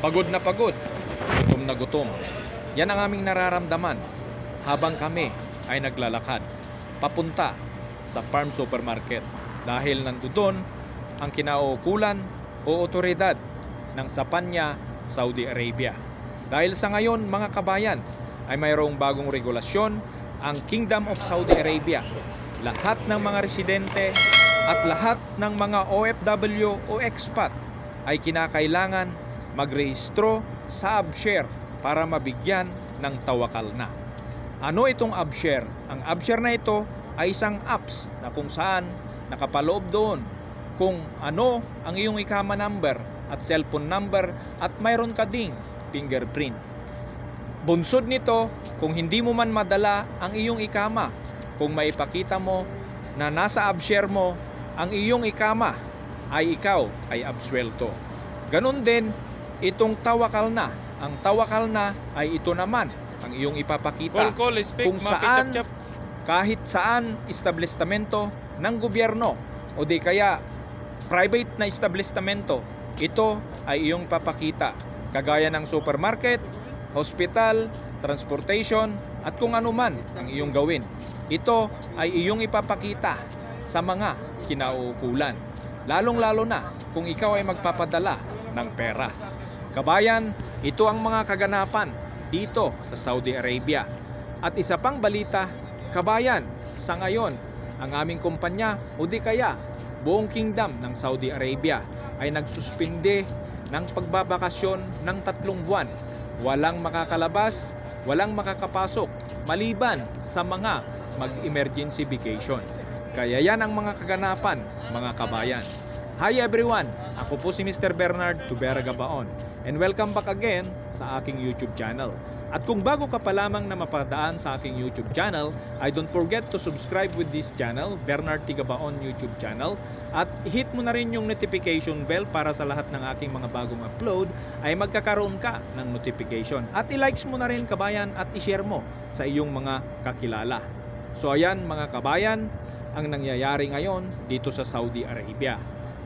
Pagod na pagod, gutom na gutom. Yan ang aming nararamdaman habang kami ay naglalakad papunta sa Farm Supermarket dahil nandoon ang kinauukulan o otoridad ng Sapanya, Saudi Arabia. Dahil sa ngayon mga kabayan ay mayroong bagong regulasyon ang Kingdom of Saudi Arabia. Lahat ng mga residente at lahat ng mga OFW o expat ay kinakailangan magrehistro sa AbShare para mabigyan ng tawakal na. Ano itong AbShare? Ang AbShare na ito ay isang apps na kung saan nakapaloob doon kung ano ang iyong ikama number at cellphone number at mayroon ka ding fingerprint. Bunsod nito, kung hindi mo man madala ang iyong ikama, kung maipakita mo na nasa AbShare mo ang iyong ikama, ay ikaw ay absuelto. Ganon din itong tawakal na. Ang tawakal na ay ito naman ang iyong ipapakita kung saan, kahit saan establishmento ng gobyerno o di kaya private na establishmento, ito ay iyong papakita. Kagaya ng supermarket, hospital, transportation at kung ano man ang iyong gawin. Ito ay iyong ipapakita sa mga kinauukulan. Lalong-lalo na kung ikaw ay magpapadala ng pera. Kabayan, ito ang mga kaganapan dito sa Saudi Arabia. At isa pang balita, kabayan, sa ngayon, ang aming kumpanya o di kaya buong kingdom ng Saudi Arabia ay nagsuspinde ng pagbabakasyon ng 3 buwan. Walang makakalabas, walang makakapasok, maliban sa mga mag-emergency vacation. Kaya yan ang mga kaganapan, mga kabayan. Hi everyone! Ako po si Mr. Bernard Tubera Gabaon and welcome back again sa aking YouTube channel. At kung bago ka pa lamang na mapadaan sa aking YouTube channel, I don't forget to subscribe with this channel, Bernard T. Gabaon YouTube channel, at hit mo na rin yung notification bell para sa lahat ng aking mga bagong upload ay magkakaroon ka ng notification. At i-likes mo na rin kabayan at i-share mo sa iyong mga kakilala. So ayan mga kabayan, ang nangyayari ngayon dito sa Saudi Arabia.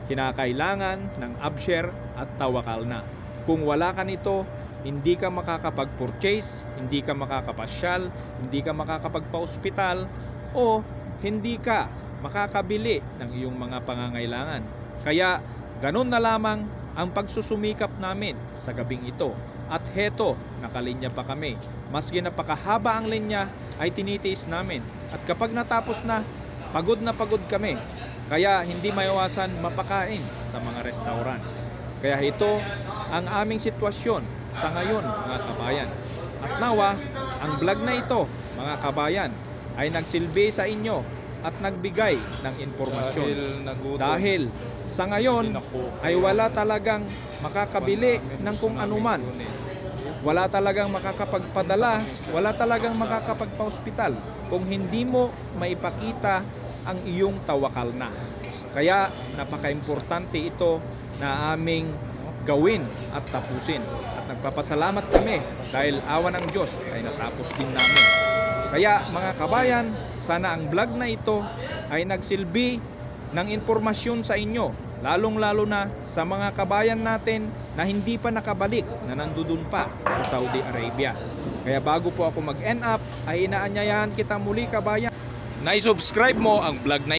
Kinakailangan ng AbShare at tawakal na. Kung wala ka nito, hindi ka makakapag-purchase, hindi ka makakapasyal, hindi ka makakapagpa-ospital, o hindi ka makakabili ng iyong mga pangangailangan. Kaya ganun na lamang ang pagsusumikap namin sa gabing ito. At heto, nakalinya pa kami. Maski napakahaba ang linya ay tinitiis namin. At kapag natapos na pagod kami. Kaya hindi maiwasan mapakain sa mga restaurant. Kaya ito ang aming sitwasyon sa ngayon mga kabayan. At nawa, ang vlog na ito mga kabayan ay nagsilbi sa inyo at nagbigay ng impormasyon. Dahil sa ngayon ay wala talagang makakabili ng kung anuman. Wala talagang makakapagpadala, wala talagang makakapagpa-hospital kung hindi mo maipakita ang iyong tawakal na. Kaya napaka-importante ito na aming gawin at tapusin. At nagpapasalamat kami dahil awa ng Diyos ay natapos din namin. Kaya mga kabayan, sana ang vlog na ito ay nagsilbi ng impormasyon sa inyo, lalong-lalo na sa mga kabayan natin na hindi pa nakabalik, na nandoon pa sa Saudi Arabia. Kaya bago po ako mag-end up, ay inaanyayahan kita muli kabayan na i-subscribe mo ang vlog na